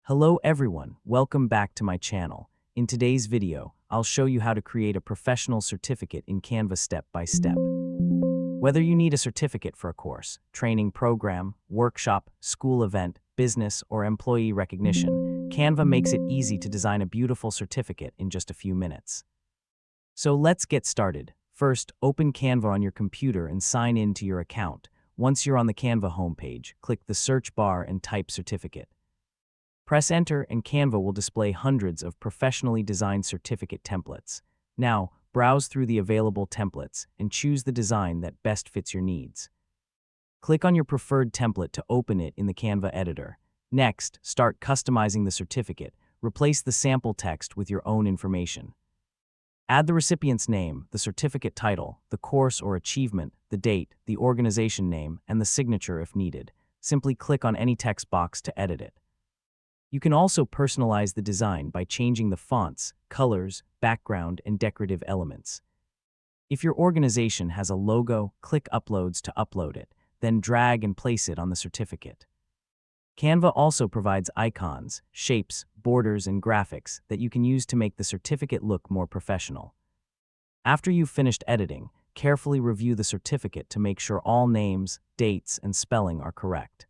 Hello everyone, welcome back to my channel. In today's video, I'll show you how to create a professional certificate in Canva step by step. Whether you need a certificate for a course, training program, workshop, school event, business, or employee recognition, Canva makes it easy to design a beautiful certificate in just a few minutes. So let's get started. First, open Canva on your computer and sign in to your account. Once you're on the Canva homepage, click the search bar and type certificate. Press enter and Canva will display hundreds of professionally designed certificate templates. Now, browse through the available templates and choose the design that best fits your needs. Click on your preferred template to open it in the Canva editor. Next, start customizing the certificate. Replace the sample text with your own information. Add the recipient's name, the certificate title, the course or achievement, the date, the organization name, and the signature if needed. Simply click on any text box to edit it. You can also personalize the design by changing the fonts, colors, background, and decorative elements. If your organization has a logo, click Uploads to upload it, then drag and place it on the certificate. Canva also provides icons, shapes, borders, and graphics that you can use to make the certificate look more professional. After you've finished editing, carefully review the certificate to make sure all names, dates, and spelling are correct.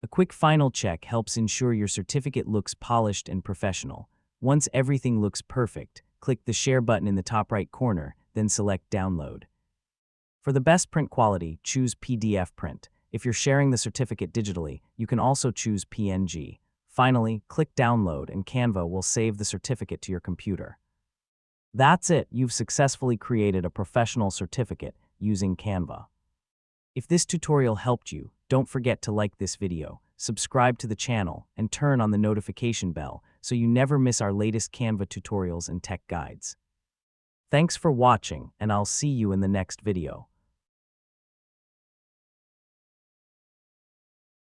A quick final check helps ensure your certificate looks polished and professional. Once everything looks perfect, click the Share button in the top right corner, then select Download. For the best print quality, choose PDF print. If you're sharing the certificate digitally, you can also choose PNG. Finally, click Download and Canva will save the certificate to your computer. That's it, you've successfully created a professional certificate using Canva. If this tutorial helped you, don't forget to like this video, subscribe to the channel, and turn on the notification bell so you never miss our latest Canva tutorials and tech guides. Thanks for watching, and I'll see you in the next video.